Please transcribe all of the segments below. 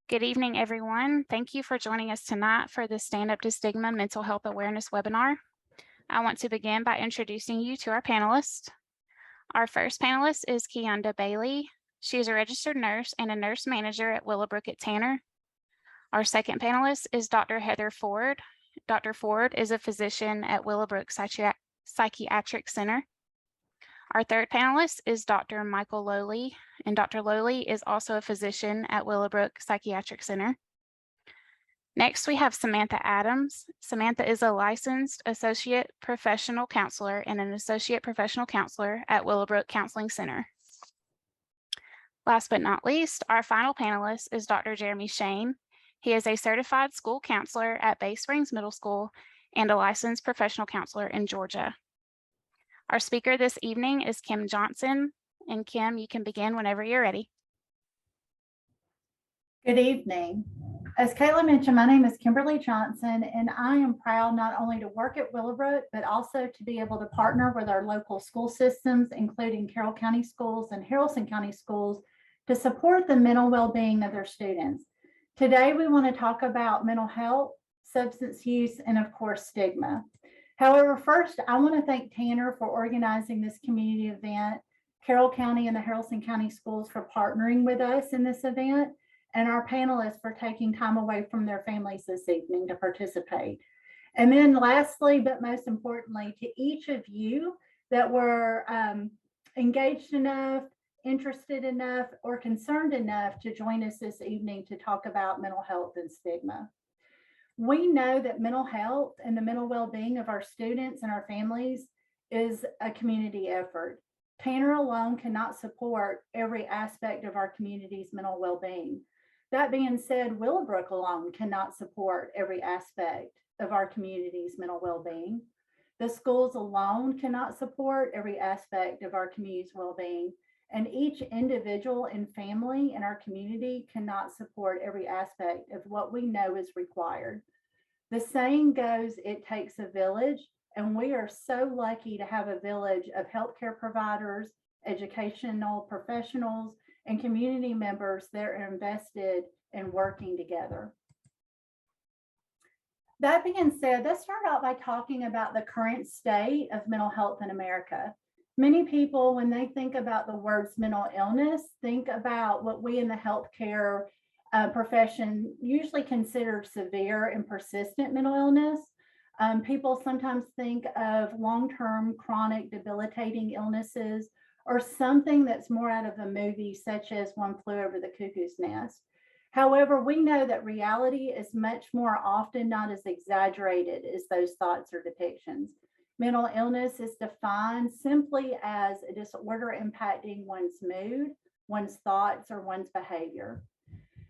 Good evening, everyone. Thank you for joining us tonight for the Stand Up to Stigma Mental Health Awareness webinar. I want to begin by introducing you to our panelists. Our first panelist is Keonda Bailey. She is a registered nurse and a nurse manager at Willowbrook at Tanner. Our second panelist is Dr. Heather Ford. Dr. Ford is a physician at Willowbrook Psychiatric Center. Our third panelist is Dr. Michael Lowley, and Dr. Lowley is also a physician at Willowbrook Psychiatric Center. Next, we have Samantha Adams. Samantha is a licensed associate professional counselor and an associate professional counselor at Willowbrook Counseling Center. Last but not least, our final panelist is Dr. Jeremy Shane. He is a certified school counselor at Bay Springs Middle School and a licensed professional counselor in Georgia. Our speaker this evening is Kim Johnson. And Kim, you can begin whenever you're ready. Good evening. As Kayla mentioned, my name is Kimberly Johnson, and I am proud not only to work at Willowbrook, but also to be able to partner with our local school systems, including Carroll County Schools and Haralson County Schools, to support the mental well-being of their students. Today, we want to talk about mental health, substance use, and of course, stigma. However, first, I want to thank Tanner for organizing this community event, Carroll County and the Haralson County Schools for partnering with us in this event, and our panelists for taking time away from their families this evening to participate. And then lastly, but most importantly, to each of you that were engaged enough, interested enough, or concerned enough to join us this evening to talk about mental health and stigma. We know that mental health and the mental well-being of our students and our families is a community effort. Tanner alone cannot support every aspect of our community's mental well-being. That being said, Willowbrook alone cannot support every aspect of our community's mental well-being. The schools alone cannot support every aspect of our community's well-being, and each individual and family in our community cannot support every aspect of what we know is required. The saying goes, it takes a village, and we are so lucky to have a village of healthcare providers, educational professionals, and community members that are invested in working together. That being said, let's start out by talking about the current state of mental health in America. Many people, when they think about the words mental illness, think about what we in the healthcare profession usually consider severe and persistent mental illness. People sometimes think of long-term chronic debilitating illnesses or something that's more out of a movie, such as One Flew Over the Cuckoo's Nest. However, we know that reality is much more often not as exaggerated as those thoughts or depictions. Mental illness is defined simply as a disorder impacting one's mood, one's thoughts, or one's behavior.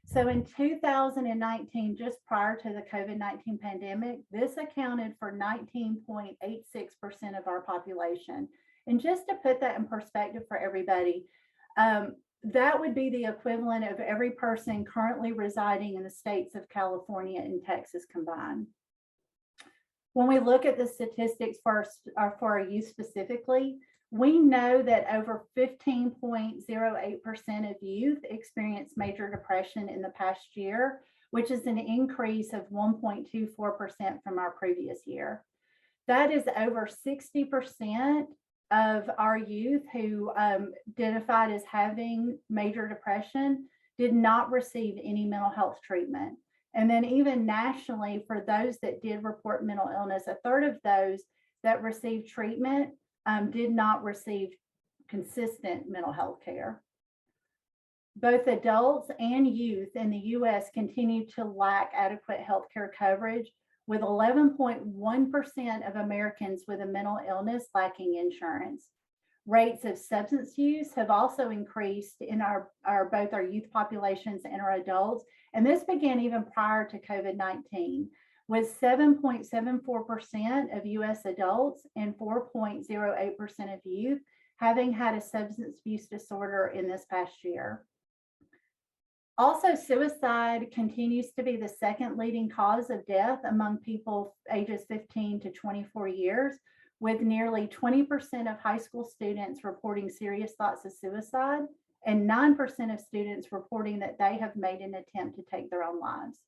So in 2019, just prior to the COVID-19 pandemic, this accounted for 19.86% of our population. And just to put that in perspective for everybody, that would be the equivalent of every person currently residing in the states of California and Texas combined. When we look at the statistics for our youth specifically, we know that over 15.08% of youth experienced major depression in the past year, which is an increase of 1.24% from our previous year. That is over 60% of our youth who identified as having major depression did not receive any mental health treatment. And then even nationally, for those that did report mental illness, a third of those that received treatment did not receive consistent mental health care. Both adults and youth in the US continue to lack adequate health care coverage, with 11.1% of Americans with a mental illness lacking insurance. Rates of substance use have also increased in both our youth populations and our adults, and this began even prior to COVID-19, with 7.74% of US adults and 4.08% of youth having had a substance abuse disorder in this past year. Also, suicide continues to be the second leading cause of death among people ages 15 to 24 years, with nearly 20% of high school students reporting serious thoughts of suicide and 9% of students reporting that they have made an attempt to take their own lives.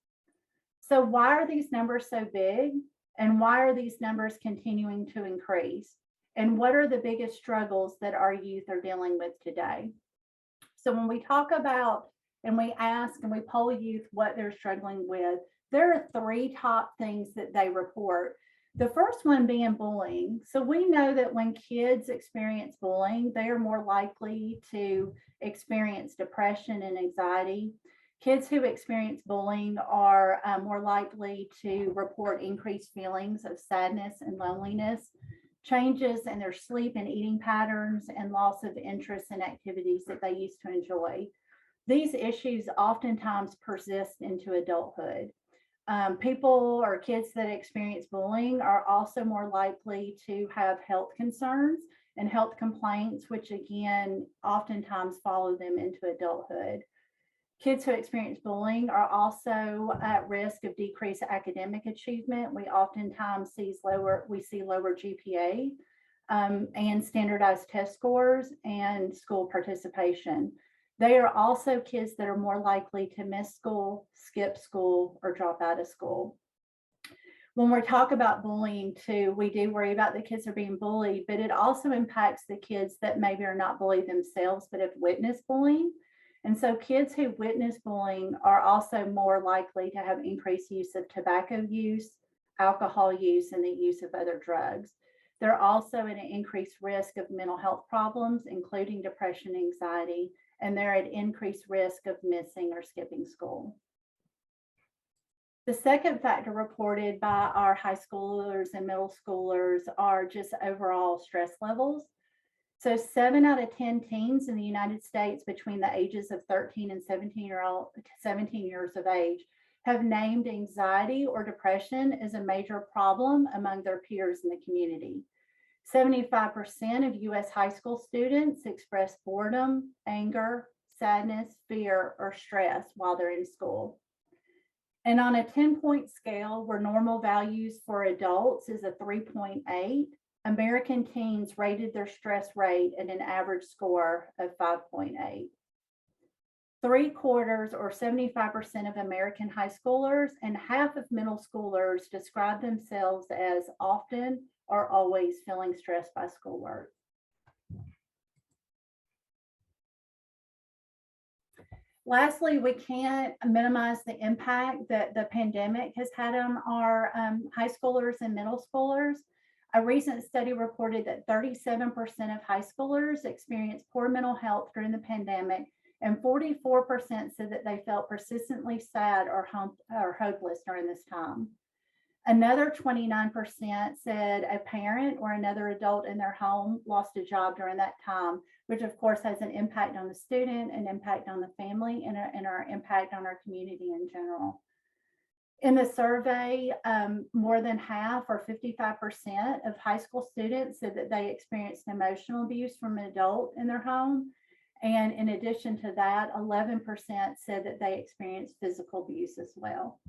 So why are these numbers so big? And why are these numbers continuing to increase? And what are the biggest struggles that our youth are dealing with today? So when we talk about and we ask and we poll youth what they're struggling with, there are 3 top things that they report. The first one being bullying. So we know that when kids experience bullying, they are more likely to experience depression and anxiety. Kids who experience bullying are more likely to report increased feelings of sadness and loneliness, changes in their sleep and eating patterns, and loss of interest in activities that they used to enjoy. These issues oftentimes persist into adulthood. People or kids that experience bullying are also more likely to have health concerns and health complaints, which again, oftentimes follow them into adulthood. Kids who experience bullying are also at risk of decreased academic achievement. We oftentimes see lower GPA and standardized test scores and school participation. They are also kids that are more likely to miss school, skip school, or drop out of school. When we talk about bullying too, we do worry about the kids are being bullied, but it also impacts the kids that maybe are not bullied themselves, but have witnessed bullying. And so kids who witness bullying are also more likely to have increased use of tobacco use, alcohol use, and the use of other drugs. They're also at an increased risk of mental health problems, including depression and anxiety, and they're at increased risk of missing or skipping school. The second factor reported by our high schoolers and middle schoolers are just overall stress levels. So 7 out of 10 teens in the United States between the ages of 13 and 17 years of age have named anxiety or depression as a major problem among their peers in the community. 75% of US high school students express boredom, anger, sadness, fear, or stress while they're in school. And on a 10-point scale, where normal values for adults is a 3.8, American teens rated their stress rate at an average score of 5.8. 3/4 or 75% of American high schoolers and half of middle schoolers describe themselves as often or always feeling stressed by schoolwork. Lastly, we can't minimize the impact that the pandemic has had on our high schoolers and middle schoolers. A recent study reported that 37% of high schoolers experienced poor mental health during the pandemic, and 44% said that they felt persistently sad or hopeless during this time. Another 29% said a parent or another adult in their home lost a job during that time, which of course has an impact on the student, an impact on the family, and our impact on our community in general. In the survey, more than half or 55% of high school students said that they experienced emotional abuse from an adult in their home. And in addition to that, 11% said that they experienced physical abuse as well.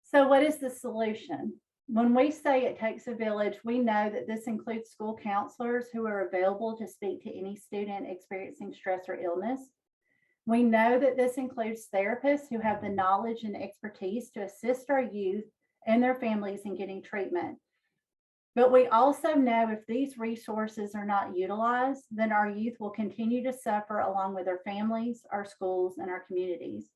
So what is the solution? When we say it takes a village, we know that this includes school counselors who are available to speak to any student experiencing stress or illness. We know that this includes therapists who have the knowledge and expertise to assist our youth and their families in getting treatment. But we also know if these resources are not utilized, then our youth will continue to suffer along with their families, our schools, and our communities.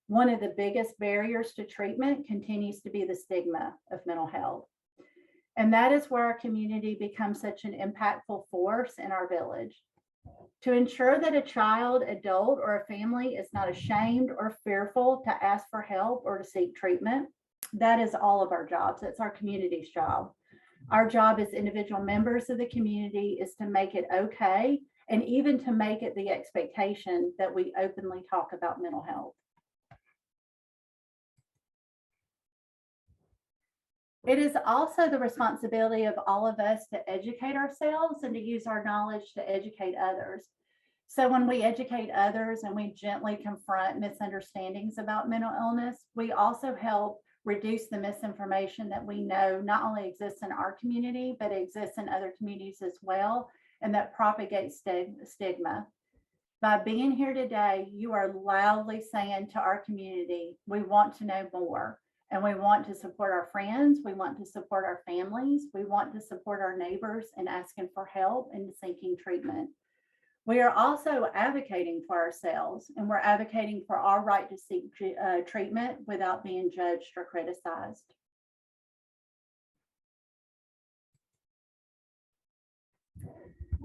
One of the biggest barriers to treatment continues to be the stigma of mental health. And that is where our community becomes such an impactful force in our village. To ensure that a child, adult, or a family is not ashamed or fearful to ask for help or to seek treatment, that is all of our jobs. It's our community's job. Our job as individual members of the community is to make it okay, and even to make it the expectation that we openly talk about mental health. It is also the responsibility of all of us to educate ourselves and to use our knowledge to educate others. So when we educate others and we gently confront misunderstandings about mental illness, we also help reduce the misinformation that we know not only exists in our community, but exists in other communities as well, and that propagates stigma. By being here today, you are loudly saying to our community, we want to know more, and we want to support our friends, we want to support our families, we want to support our neighbors in asking for help and seeking treatment. We are also advocating for ourselves, and we're advocating for our right to seek treatment without being judged or criticized.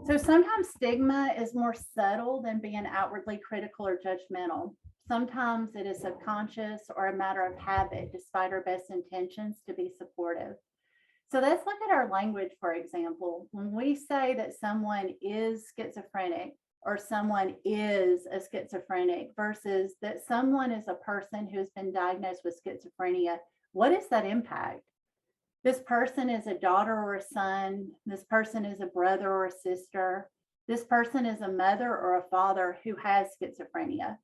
So sometimes stigma is more subtle than being outwardly critical or judgmental. Sometimes it is subconscious or a matter of habit, despite our best intentions to be supportive. So let's look at our language, for example. When we say that someone is schizophrenic or someone is a schizophrenic versus that someone is a person who has been diagnosed with schizophrenia, what is that impact? This person is a daughter or a son. This person is a brother or a sister. This person is a mother or a father who has schizophrenia.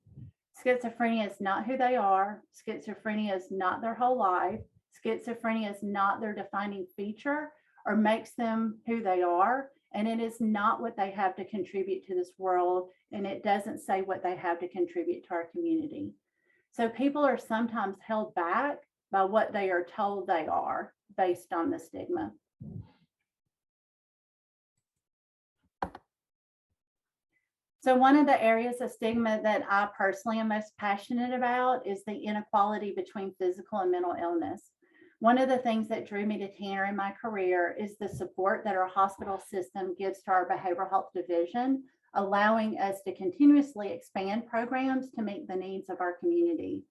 Schizophrenia is not who they are. Schizophrenia is not their whole life. Schizophrenia is not their defining feature or makes them who they are. And it is not what they have to contribute to this world. And it doesn't say what they have to contribute to our community. So people are sometimes held back by what they are told they are based on the stigma. So one of the areas of stigma that I personally am most passionate about is the inequality between physical and mental illness. One of the things that drew me to Tanner in my career is the support that our hospital system gives to our behavioral health division, allowing us to continuously expand programs to meet the needs of our community.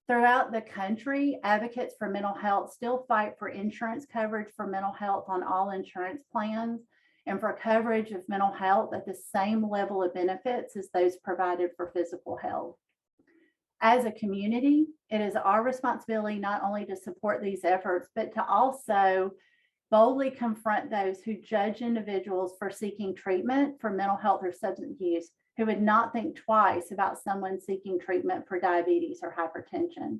Throughout the country, advocates for mental health still fight for insurance coverage for mental health on all insurance plans and for coverage of mental health at the same level of benefits as those provided for physical health. As a community, it is our responsibility not only to support these efforts, but to also boldly confront those who judge individuals for seeking treatment for mental health or substance use, who would not think twice about someone seeking treatment for diabetes or hypertension.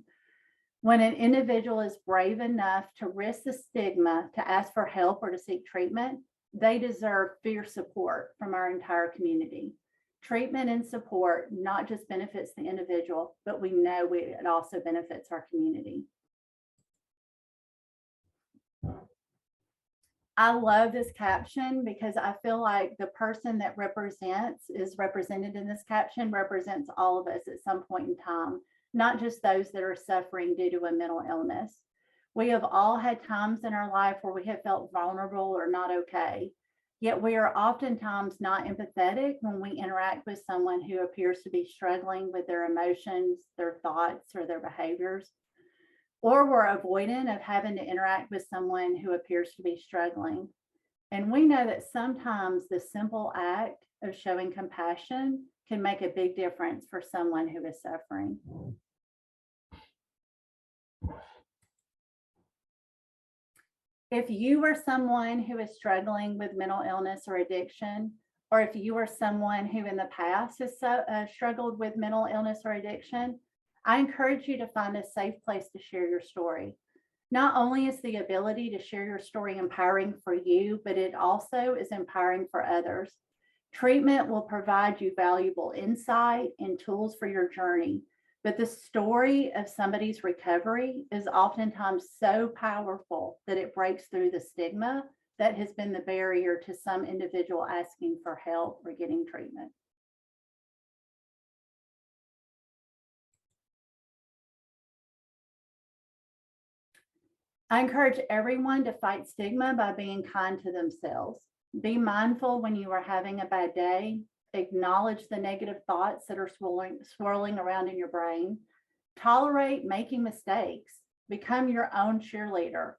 When an individual is brave enough to risk the stigma to ask for help or to seek treatment, they deserve fierce support from our entire community. Treatment and support not just benefits the individual, but we know it also benefits our community. I love this caption because I feel like the person that is represented in this caption represents all of us at some point in time, not just those that are suffering due to a mental illness. We have all had times in our life where we have felt vulnerable or not okay, yet we are oftentimes not empathetic when we interact with someone who appears to be struggling with their emotions, their thoughts, or their behaviors. Or we're avoidant of having to interact with someone who appears to be struggling. And we know that sometimes the simple act of showing compassion can make a big difference for someone who is suffering. If you are someone who is struggling with mental illness or addiction, or if you are someone who in the past has struggled with mental illness or addiction, I encourage you to find a safe place to share your story. Not only is the ability to share your story empowering for you, but it also is empowering for others. Treatment will provide you valuable insight and tools for your journey, but the story of somebody's recovery is oftentimes so powerful that it breaks through the stigma that has been the barrier to some individual asking for help or getting treatment. I encourage everyone to fight stigma by being kind to themselves. Be mindful when you are having a bad day. Acknowledge the negative thoughts that are swirling around in your brain. Tolerate making mistakes. Become your own cheerleader.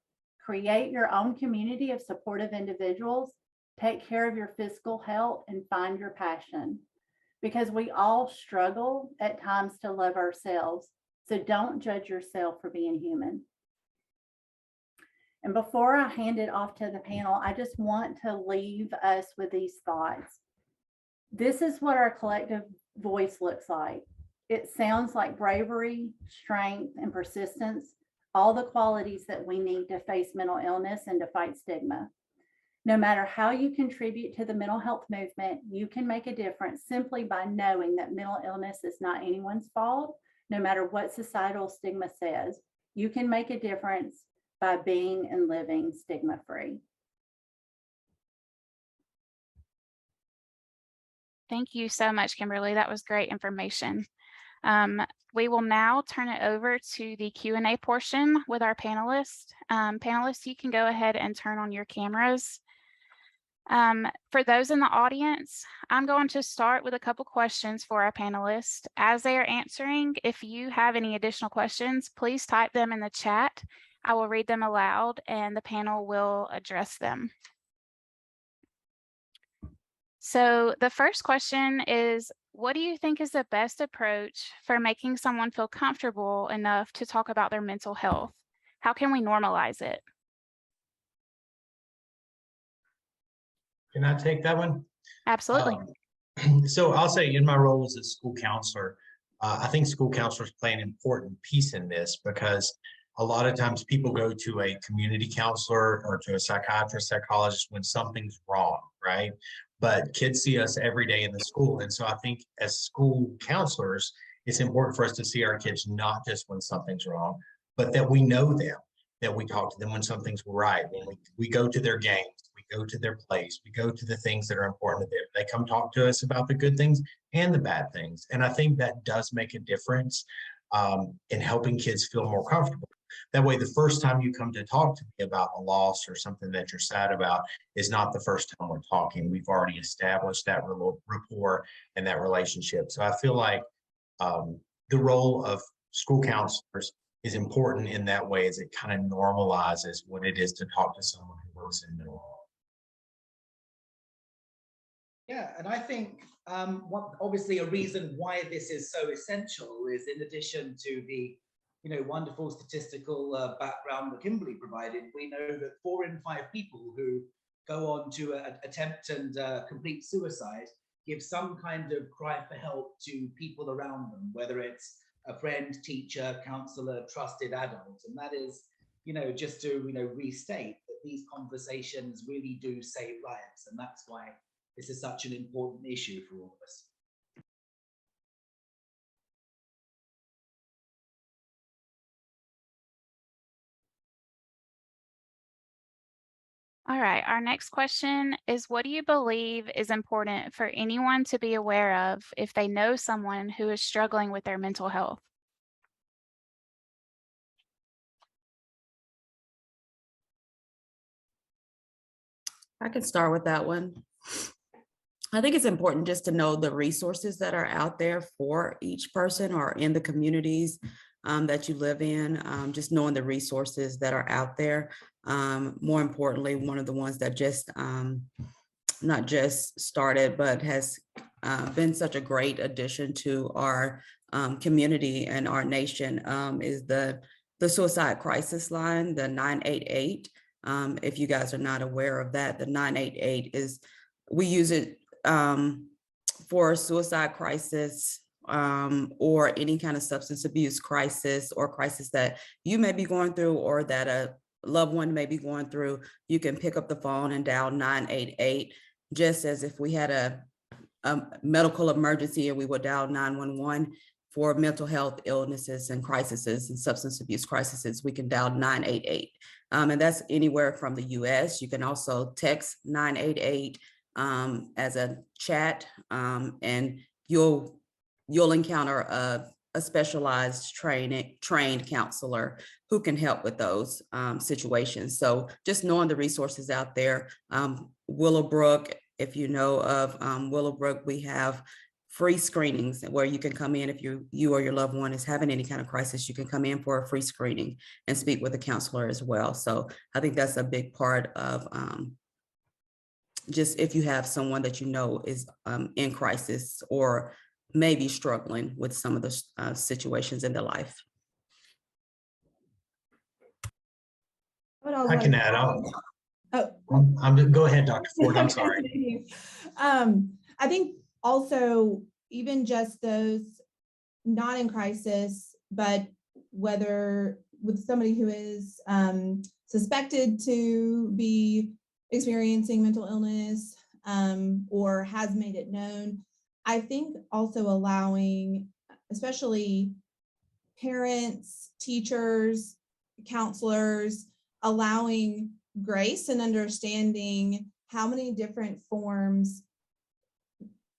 Create your own community of supportive individuals. Take care of your physical health and find your passion. Because we all struggle at times to love ourselves. So don't judge yourself for being human. And before I hand it off to the panel, I just want to leave us with these thoughts. This is what our collective voice looks like. It sounds like bravery, strength, and persistence, all the qualities that we need to face mental illness and to fight stigma. No matter how you contribute to the mental health movement, you can make a difference simply by knowing that mental illness is not anyone's fault, no matter what societal stigma says. You can make a difference by being and living stigma-free. Thank you so much, Kimberly. That was great information. We will now turn it over to the Q&A portion with our panelists. Panelists, you can go ahead and turn on your cameras. For those in the audience, I'm going to start with a couple questions for our panelists. As they are answering, if you have any additional questions, please type them in the chat. I will read them aloud and the panel will address them. So the first question is, what do you think is the best approach for making someone feel comfortable enough to talk about their mental health? How can we normalize it? Can I take that one? Absolutely. So I'll say in my role as a school counselor, I think school counselors play an important piece in this because a lot of times people go to a community counselor or to a psychiatrist, psychologist when something's wrong, right? But kids see us every day in the school. And so I think as school counselors, it's important for us to see our kids not just when something's wrong, but that we know them, that we talk to them when something's right, when we go to their games, we go to their plays, we go to the things that are important to them. They come talk to us about the good things and the bad things. And I think that does make a difference in helping kids feel more comfortable. That way, the first time you come to talk to me about a loss or something that you're sad about is not the first time we're talking. We've already established that rapport and that relationship. So I feel like the role of school counselors is important in that way, as it kind of normalizes what it is to talk to someone who works in mental health. Yeah, and I think obviously a reason why this is so essential is, in addition to the wonderful statistical background that Kimberly provided, we know that 4 in 5 people who go on to attempt and complete suicide give some kind of cry for help to people around them, whether it's a friend, teacher, counselor, trusted adult. And that is, just to restate that these conversations really do save lives, and that's why this is such an important issue for all of us. All right, our next question is, what do you believe is important for anyone to be aware of if they know someone who is struggling with their mental health? I can start with that one. I think it's important just to know the resources that are out there for each person or in the communities that you live in, just knowing the resources that are out there. More importantly, one of the ones that just not just started, but has been such a great addition to our community and our nation is the suicide crisis line, the 988. If you guys are not aware of that, the 988 is, we use it for suicide crisis or any kind of substance abuse crisis or crisis that you may be going through or that a loved one may be going through. You can pick up the phone and dial 988, just as if we had a medical emergency and we would dial 911. For mental health illnesses and crises and substance abuse crises, we can dial 988. And that's anywhere from the US. You can also text 988 as a chat, and you'll encounter a specialized trained counselor who can help with those situations. So just knowing the resources out there. Willowbrook, if you know of Willowbrook, we have free screenings where you can come in if you or your loved one is having any kind of crisis. You can come in for a free screening and speak with a counselor as well. So I think that's a big part of just if you have someone that you know is in crisis or maybe struggling with some of the situations in their life. I can add on. Go ahead, Dr. Ford. I'm sorry. I think also, even just those not in crisis, but whether with somebody who is suspected to be experiencing mental illness or has made it known. I think also allowing, especially parents, teachers, counselors, allowing grace and understanding how many different forms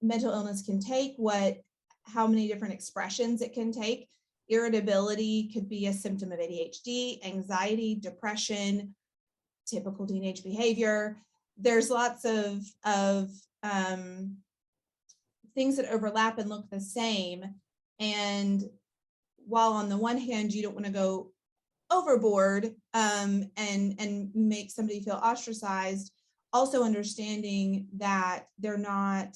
mental illness can take, how many different expressions it can take. Irritability could be a symptom of ADHD, anxiety, depression, typical teenage behavior. There's lots of things that overlap and look the same. And while on the one hand, you don't want to go overboard and make somebody feel ostracized, also understanding that they're not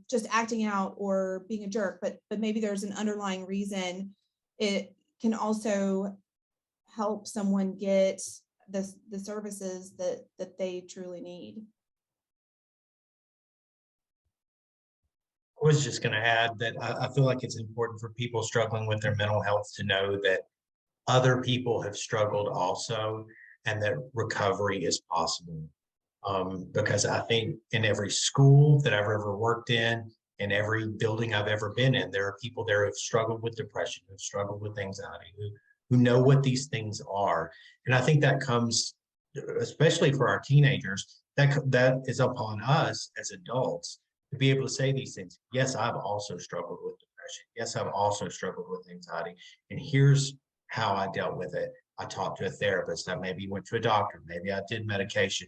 just acting out or being a jerk, but maybe there's an underlying reason. It can also help someone get the services that they truly need. I was just going to add that I feel like it's important for people struggling with their mental health to know that other people have struggled also, and that recovery is possible. Because I think in every school that I've ever worked in every building I've ever been in, there are people there who've struggled with depression, who've struggled with anxiety, who know what these things are. And I think that comes, especially for our teenagers, that is upon us as adults to be able to say these things. Yes, I've also struggled with depression. Yes, I've also struggled with anxiety. And here's how I dealt with it. I talked to a therapist. I maybe went to a doctor. Maybe I did medication,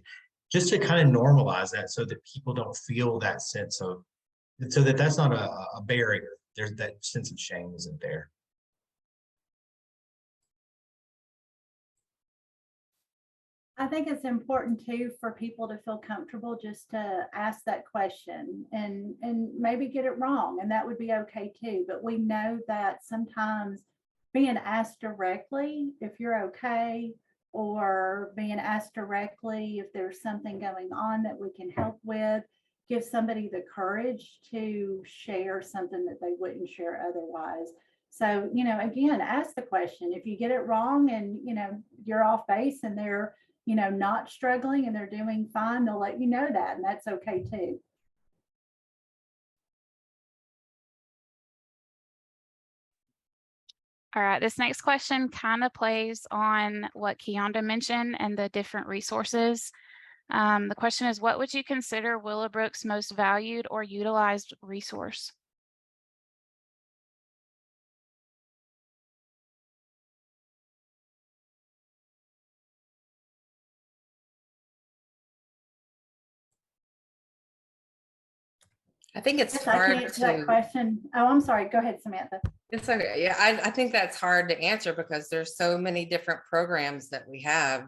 just to kind of normalize that so that people don't feel that sense of, so that that's not a barrier. There's that sense of shame isn't there. I think it's important too for people to feel comfortable just to ask that question and maybe get it wrong, and that would be okay too. But we know that sometimes being asked directly if you're okay, or being asked directly if there's something going on that we can help with, give somebody the courage to share something that they wouldn't share otherwise. So, again, ask the question. If you get it wrong and, you're off base and they're, not struggling and they're doing fine, they'll let you know that, and that's okay too. All right, this next question kind of plays on what Keonda mentioned and the different resources. The question is, what would you consider Willowbrook's most valued or utilized resource? I think it's Yes, I can hard answer that to, question. Oh, I'm sorry. Go ahead, Samantha. it's okay. Yeah, I think that's hard to answer because there's so many different programs that we have.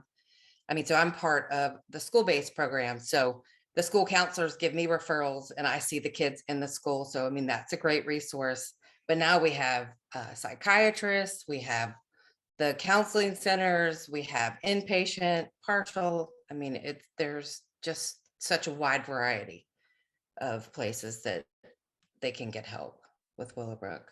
I mean, so I'm part of the school-based program. So the school counselors give me referrals and I see the kids in the school. So, I mean, that's a great resource. But now we have psychiatrists, we have the counseling centers, we have inpatient, partial. I mean, there's just such a wide variety of places that they can get help with Willowbrook.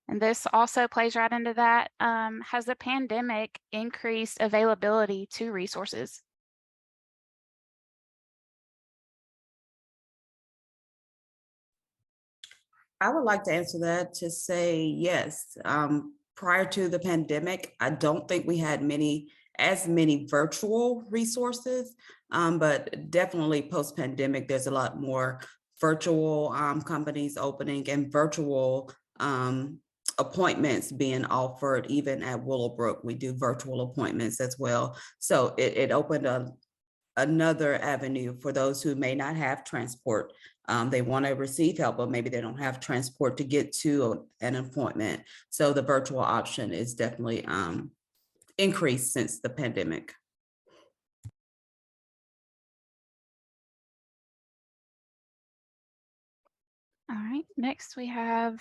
And this also plays right into that. Has the pandemic increased availability to resources? I would like to answer that to say yes. Prior to the pandemic, I don't think we had as many virtual resources, but definitely post-pandemic, there's a lot more virtual companies opening and virtual appointments being offered. Even at Willowbrook, we do virtual appointments as well. So it opened another avenue for those who may not have transport. They want to receive help, but maybe they don't have transport to get to an appointment. So the virtual option is definitely increased since the pandemic. All right, next we have,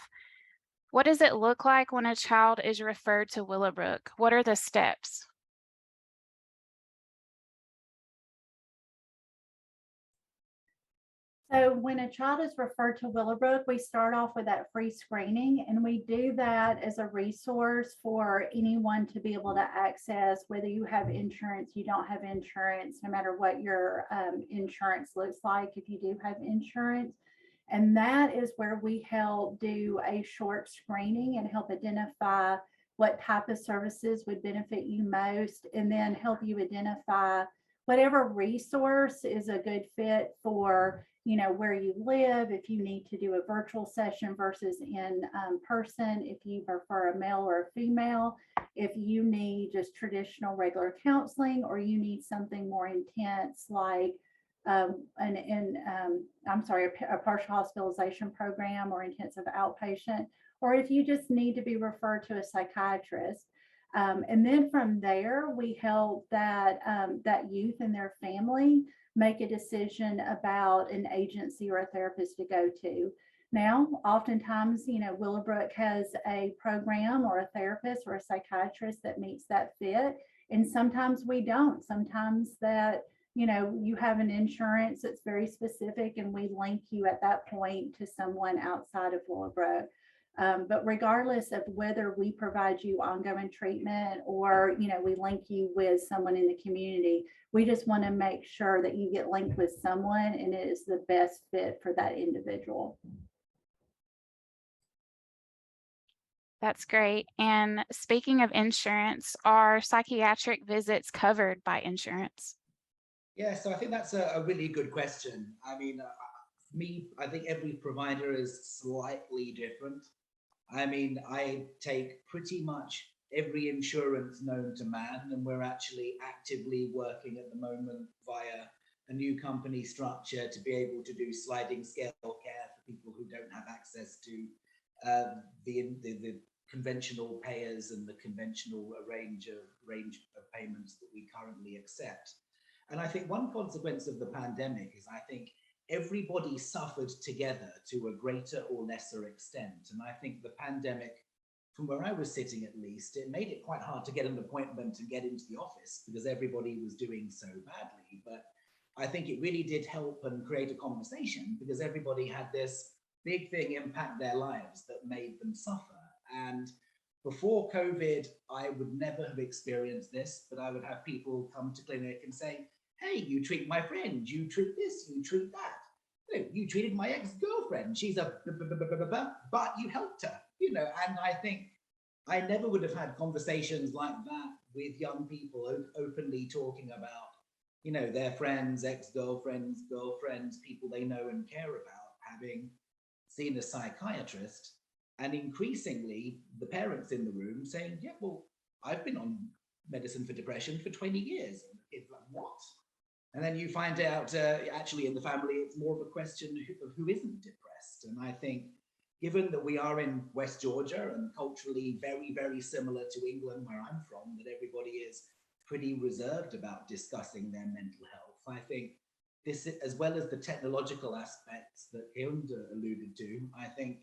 what does it look like when a child is referred to Willowbrook? What are the steps? So when a child is referred to Willowbrook, we start off with that free screening, and we do that as a resource for anyone to be able to access, whether you have insurance, you don't have insurance, no matter what your insurance looks like, if you do have insurance. And that is where we help do a short screening and help identify what type of services would benefit you most, and then help you identify whatever resource is a good fit for, you know, where you live, if you need to do a virtual session versus in person, if you prefer a male or a female, if you need just traditional regular counseling, or you need something more intense like a partial hospitalization program or intensive outpatient, or if you just need to be referred to a psychiatrist. And then from there, we help that youth and their family make a decision about an agency or a therapist to go to. Now, oftentimes, you know, Willowbrook has a program or a therapist or a psychiatrist that meets that fit. And sometimes we don't. Sometimes that, you know, you have an insurance that's very specific, and we link you at that point to someone outside of Willowbrook. But regardless of whether we provide you ongoing treatment or, you know, we link you with someone in the community, we just want to make sure that you get linked with someone and it is the best fit for that individual. That's great. And speaking of insurance, are psychiatric visits covered by insurance? Yeah, so I think that's a really good question. I mean, I think every provider is slightly different. I mean, I take pretty much every insurance known to man, and we're actually actively working at the moment via a new company structure to be able to do sliding scale care for people who don't have access to the conventional payers and the conventional range of payments that we currently accept. And I think one consequence of the pandemic is, I think, everybody suffered together to a greater or lesser extent. And I think the pandemic, from where I was sitting at least, it made it quite hard to get an appointment and get into the office because everybody was doing so badly. But I think it really did help and create a conversation because everybody had this big thing impact their lives that made them suffer. And before COVID, I would never have experienced this, but I would have people come to clinic and say, hey, you treat my friend, you treat this, you treat that. You treated my ex-girlfriend, she's a but you helped her, you know. And I think I never would have had conversations like that with young people openly talking about, you know, their friends, ex-girlfriends, girlfriends, people they know and care about, having seen a psychiatrist, and increasingly the parents in the room saying, yeah, well, I've been on medicine for depression for 20 years. It's like, what? And then you find out actually in the family, it's more of a question of who isn't depressed. And I think given that we are in West Georgia and culturally very, very similar to England, where I'm from, that everybody is pretty reserved about discussing their mental health. I think this, as well as the technological aspects that Hilda alluded to, I think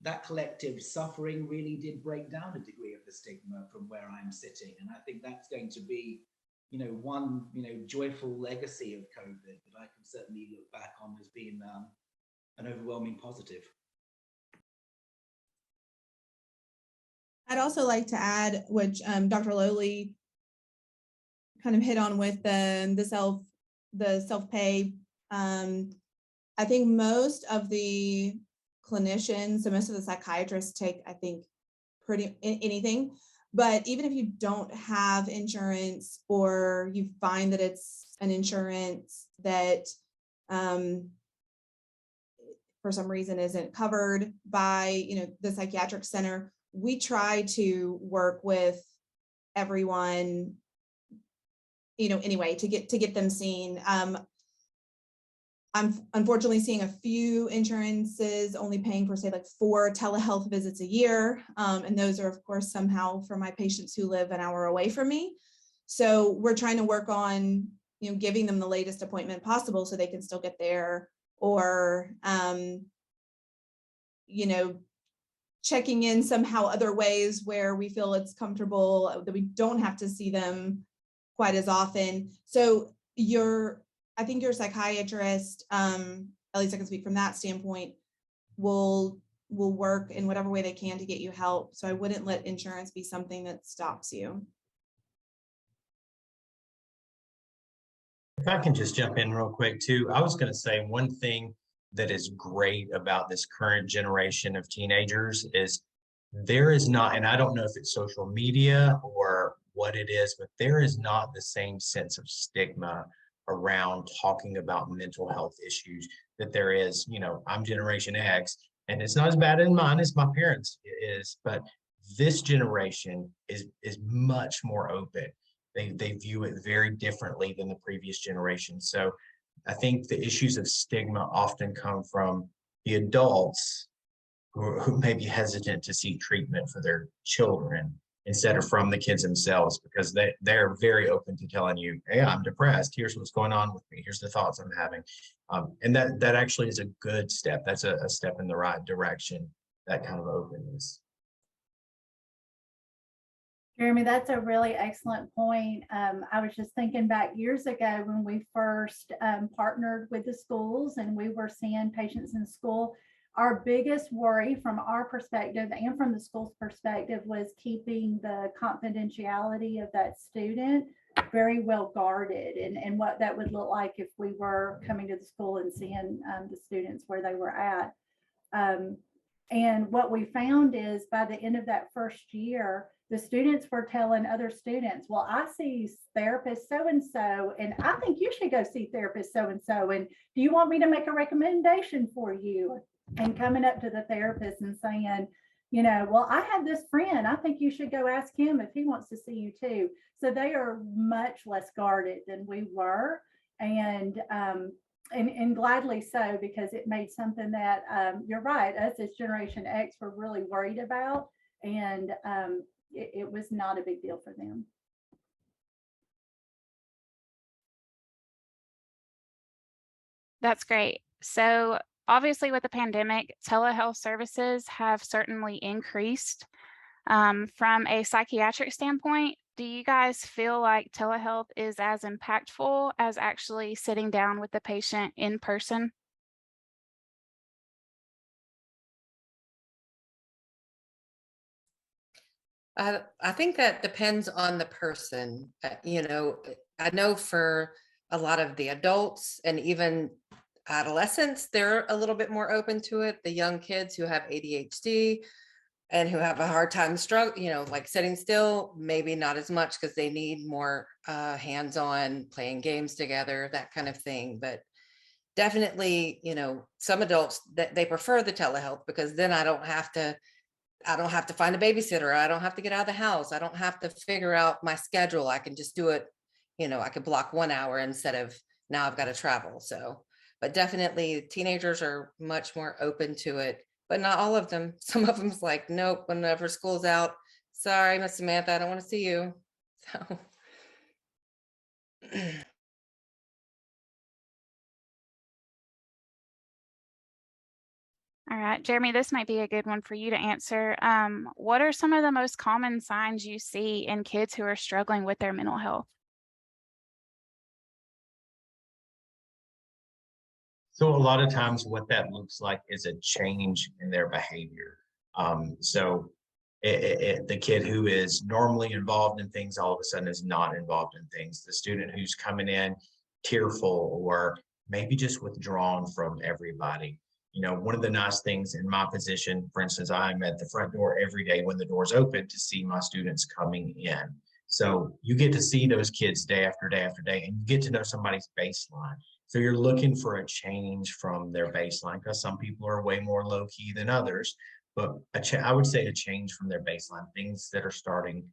that collective suffering really did break down a degree of the stigma from where I'm sitting. And I think that's going to be, you know, one, you know, joyful legacy of COVID that I can certainly look back on as being an overwhelming positive. I'd also like to add, which Dr. Lowley kind of hit on with the self-pay. I think most of the clinicians, so most of the psychiatrists take, I think, pretty anything. But even if you don't have insurance, or you find that it's an insurance that for some reason isn't covered by, you know, the psychiatric center, we try to work with everyone, you know, anyway, to get them seen. I'm unfortunately seeing a few insurances only paying for, say, like 4 telehealth visits a year. And those are, of course, somehow for my patients who live an hour away from me. So we're trying to work on, you know, giving them the latest appointment possible so they can still get there, or, you know, checking in somehow other ways where we feel it's comfortable, that we don't have to see them quite as often. So I think your psychiatrist at least I can speak from that standpoint, will work in whatever way they can to get you help. So I wouldn't let insurance be something that stops you. If I can just jump in real quick too, I was going to say one thing that is great about this current generation of teenagers is there is not, and I don't know if it's social media or what it is, but there is not the same sense of stigma around talking about mental health issues that there is. You know, I'm Generation X, and it's not as bad in mine as my parents is, but this generation is much more open. They view it very differently than the previous generation. So I think the issues of stigma often come from the adults who may be hesitant to seek treatment for their children instead of from the kids themselves, because they're very open to telling you, hey, I'm depressed. Here's what's going on with me. Here's the thoughts I'm having. And that actually is a good step. That's a step in the right direction, that kind of openness. Jeremy, that's a really excellent point. I was just thinking back years ago when we first partnered with the schools and we were seeing patients in school. Our biggest worry from our perspective and from the school's perspective was keeping the confidentiality of that student very well guarded, and what that would look like if we were coming to the school and seeing the students where they were at. And what we found is by the end of that first year, the students were telling other students, well, I see therapist so-and-so, and I think you should go see therapist so-and-so. And do you want me to make a recommendation for you? And coming up to the therapist and saying, you know, well, I have this friend. I think you should go ask him if he wants to see you too. So they are much less guarded than we were. And gladly so, because it made something that you're right, us as Generation X were really worried about. And it was not a big deal for them. That's great. So obviously with the pandemic, telehealth services have certainly increased. From a psychiatric standpoint, do you guys feel like telehealth is as impactful as actually sitting down with the patient in person? I think that depends on the person. You know, I know for a lot of the adults and even adolescents, they're a little bit more open to it. The young kids who have ADHD and who have a hard time you know, like sitting still, maybe not as much because they need more hands-on playing games together, that kind of thing. But definitely, you know, some adults that they prefer the telehealth because then I don't have to find a babysitter. I don't have to get out of the house. I don't have to figure out my schedule. I can just do it. You know, I could block 1 hour instead of now I've got to travel. So, but definitely teenagers are much more open to it, but not all of them. Some of them's like, nope, whenever school's out, sorry, Miss Samantha, I don't want to see you. So. All right, Jeremy, this might be a good one for you to answer. What are some of the most common signs you see in kids who are struggling with their mental health? So a lot of times what that looks like is a change in their behavior. So the kid who is normally involved in things all of a sudden is not involved in things. The student who's coming in tearful or maybe just withdrawn from everybody. You know, one of the nice things in my position, for instance, I'm at the front door every day when the door's open to see my students coming in. So you get to see those kids day after day after day, and you get to know somebody's baseline. So you're looking for a change from their baseline, because some people are way more low key than others. But I would say a change from their baseline, things that are starting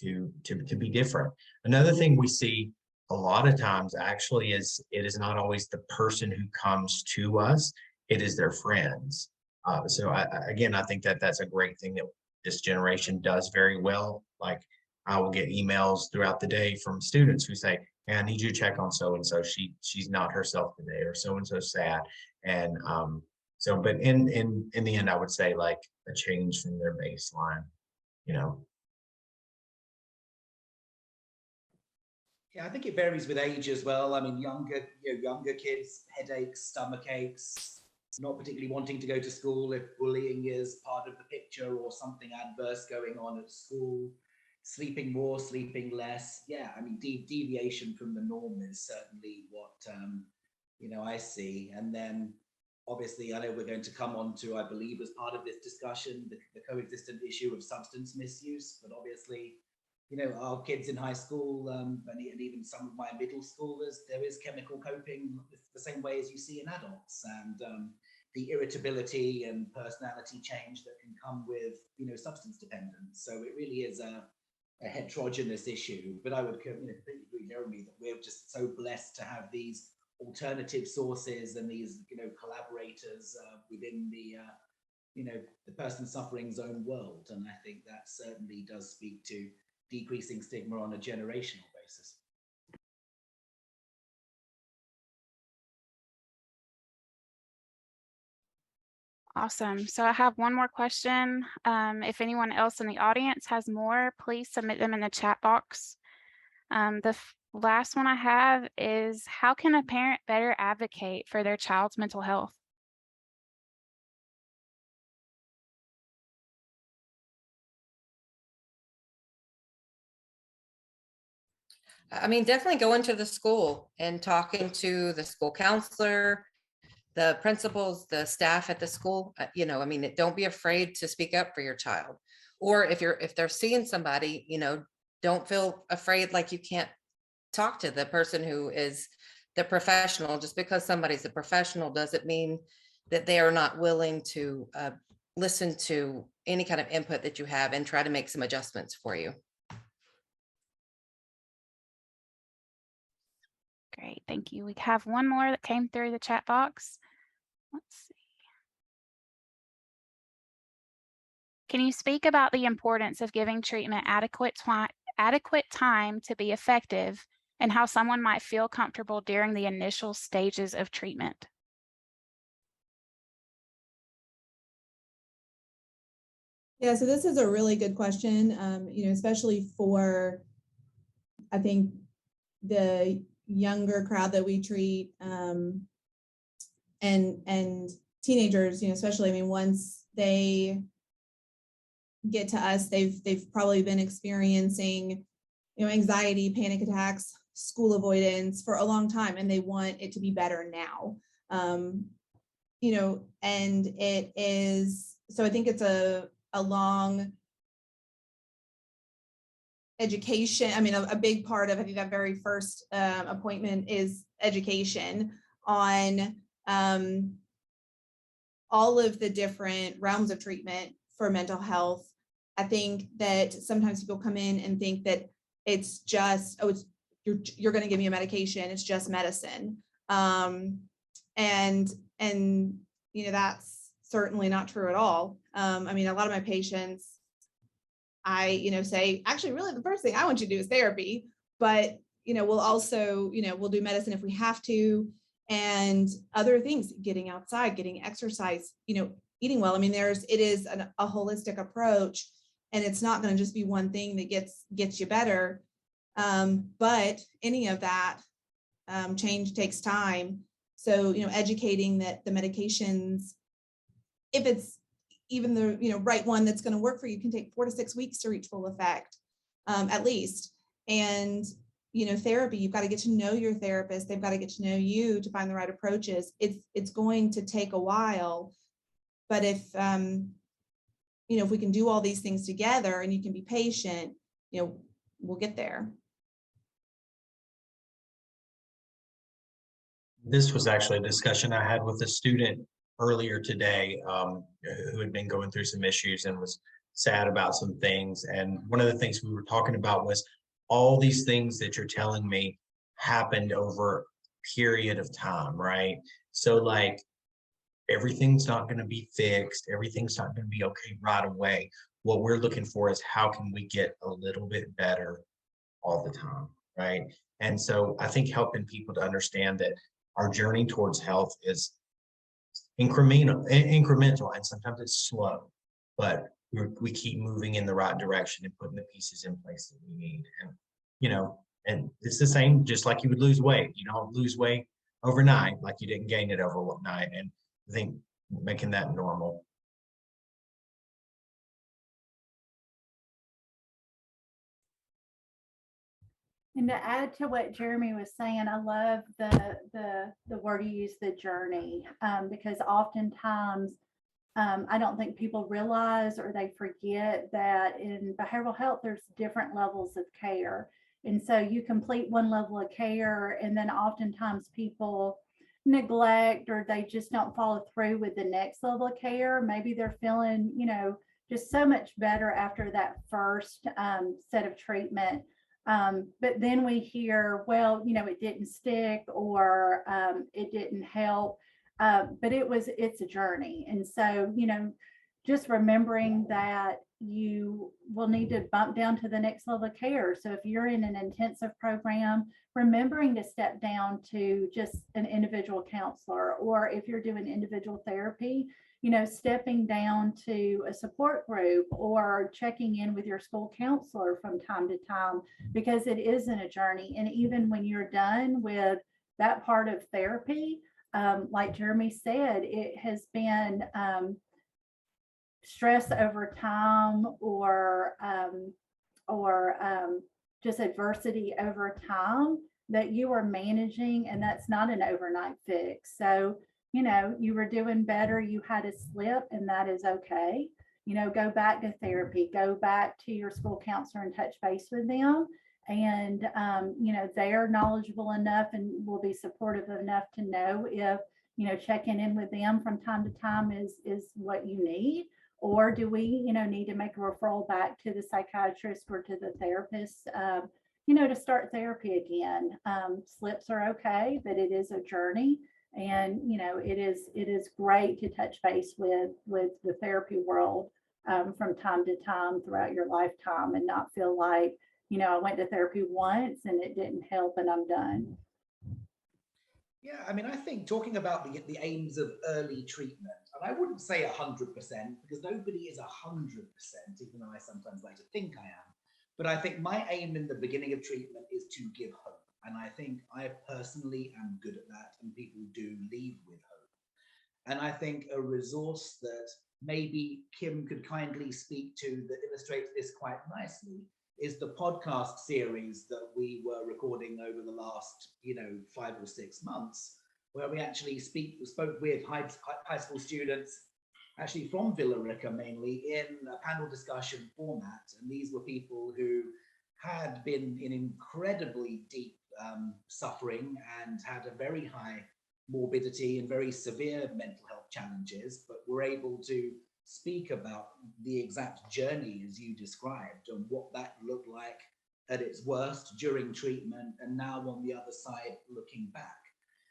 to be different. Another thing we see a lot of times actually is it is not always the person who comes to us, it is their friends. So again, I think that that's a great thing that this generation does very well. Like I will get emails throughout the day from students who say, hey, I need you to check on so-and-so. She's not herself today, or so-and-so sad. And so, but in the end, I would say like a change from their baseline, you know. Yeah, I think it varies with age as well. I mean, younger kids, headaches, stomach aches, not particularly wanting to go to school if bullying is part of the picture or something adverse going on at school, sleeping more, sleeping less. Yeah, I mean, deviation from the norm is certainly what, I see. And then obviously, I know we're going to come on to, I believe, as part of this discussion, the coexistent issue of substance misuse, but obviously, our kids in high school and even some of my middle schoolers, there is chemical coping the same way as you see in adults, and the irritability and personality change that can come with, substance dependence. So it really is a heterogeneous issue. But I would completely agree, Jeremy, that we're just so blessed to have these alternative sources and these, collaborators within the person suffering's own world. And I think that certainly does speak to decreasing stigma on a generational basis. Awesome. So I have one more question. If anyone else in the audience has more, please submit them in the chat box. The last one I have is, how can a parent better advocate for their child's mental health? I mean, definitely going to the school and talking to the school counselor, the principals, the staff at the school. I mean, don't be afraid to speak up for your child. Or if they're seeing somebody, don't feel afraid like you can't talk to the person who is the professional. Just because somebody's a professional doesn't mean that they are not willing to listen to any kind of input that you have and try to make some adjustments for you. Great, thank you. We have one more that came through the chat box. Let's see. Can you speak about the importance of giving treatment adequate time to be effective, and how someone might feel comfortable during the initial stages of treatment? Yeah, so this is a really good question, especially for, I think, the younger crowd that we treat, and teenagers, especially. I mean, once they get to us, they've probably been experiencing, anxiety, panic attacks, school avoidance for a long time, and they want it to be better now. And it is, so I think it's a long education. I mean, a big part of, I think, that very first appointment is education on all of the different realms of treatment for mental health. I think that sometimes people come in and think that it's just, you're going to give me a medication, it's just medicine. And that's certainly not true at all. I mean, a lot of my patients, I, say, actually, really, the first thing I want you to do is therapy, but, we'll also, we'll do medicine if we have to, and other things, getting outside, getting exercise, eating well. I mean, it is a holistic approach, and it's not going to just be one thing that gets you better. But any of that change takes time. So, educating that the medications, if it's even the right one that's going to work for you, can take 4 to 6 weeks to reach full effect, at least. And therapy, you've got to get to know your therapist. They've got to get to know you to find the right approaches. It's going to take a while, but if we can do all these things together and you can be patient, we'll get there. This was actually a discussion I had with a student earlier today, who had been going through some issues and was sad about some things. And one of the things we were talking about was all these things that you're telling me happened over a period of time, right? So like, everything's not going to be fixed. Everything's not going to be okay right away. What we're looking for is, how can we get a little bit better all the time, right? And so I think helping people to understand that our journey towards health is incremental, and sometimes it's slow, but we keep moving in the right direction and putting the pieces in place that we need. And And it's the same, just like you would lose weight. You don't lose weight overnight, like you didn't gain it overnight. And I think making that normal. And to add to what Jeremy was saying, I love the word you use, the journey, because oftentimes I don't think people realize or they forget that in behavioral health, there's different levels of care. And so you complete one level of care, and then oftentimes people neglect or they just don't follow through with the next level of care. Maybe they're feeling, just so much better after that first set of treatment. But then we hear, well, it didn't stick, or it didn't help. But it's a journey. And so, just remembering that you will need to bump down to the next level of care. So if you're in an intensive program, remembering to step down to just an individual counselor, or if you're doing individual therapy, stepping down to a support group or checking in with your school counselor from time to time, because it isn't a journey. And even when you're done with that part of therapy, like Jeremy said, it has been stress over time or just adversity over time that you are managing, and that's not an overnight fix. So, you were doing better, you had a slip, and that is okay. Go back to therapy, go back to your school counselor and touch base with them. And, they're knowledgeable enough and will be supportive enough to know if, checking in with them from time to time is what you need. Or do we, need to make a referral back to the psychiatrist or to the therapist, to start therapy again. Slips are okay, but it is a journey. And, it is great to touch base with the therapy world from time to time throughout your lifetime, and not feel like, I went to therapy once and it didn't help and I'm done. Yeah, I mean, I think talking about the aims of early treatment, and I wouldn't say 100%, because nobody is 100%, even though I sometimes like to think I am. But I think my aim in the beginning of treatment is to give hope. And I think I personally am good at that, and people do leave with hope. And I think a resource that maybe Kim could kindly speak to that illustrates this quite nicely is the podcast series that we were recording over the last, 5 or 6 months, where we actually spoke with high school students, actually from Willowbrook mainly, in a panel discussion format. And these were people who had been in incredibly deep suffering and had a very high morbidity and very severe mental health challenges, but were able to speak about the exact journey as you described, and what that looked like at its worst during treatment, and now on the other side looking back.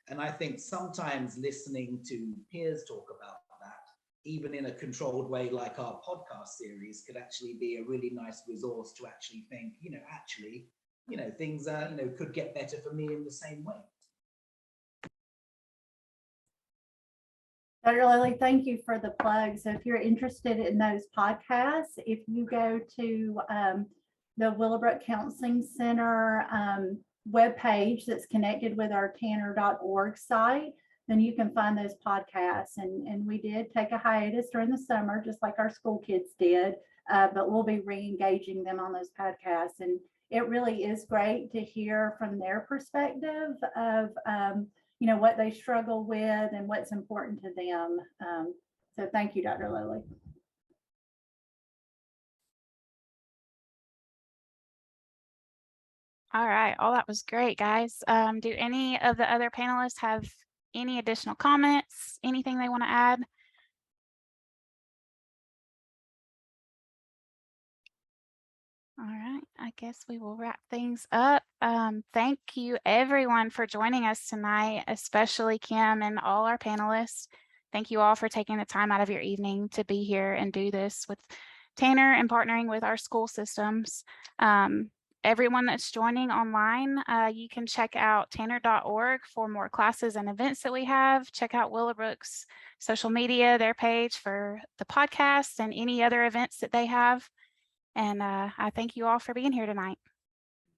And I think sometimes listening to peers talk about that, even in a controlled way like our podcast series, could actually be a really nice resource to actually think, things could get better for me in the same way. Dr. Lily, thank you for the plug. So if you're interested in those podcasts, if you go to the Willowbrook Counseling Center webpage that's connected with our tanner.org site, then you can find those podcasts. And we did take a hiatus during the summer, just like our school kids did, but we'll be re-engaging them on those podcasts. And it really is great to hear from their perspective of what they struggle with and what's important to them. So thank you, Dr. Lily. All right. All that was great, guys. Do any of the other panelists have any additional comments, anything they want to add? All right, I guess we will wrap things up. Thank you everyone for joining us tonight, especially Kim and all our panelists. Thank you all for taking the time out of your evening to be here and do this with Tanner and partnering with our school systems. Everyone that's joining online, you can check out tanner.org for more classes and events that we have. Check out Willowbrook's social media, their page for the podcast and any other events that they have. And I thank you all for being here tonight.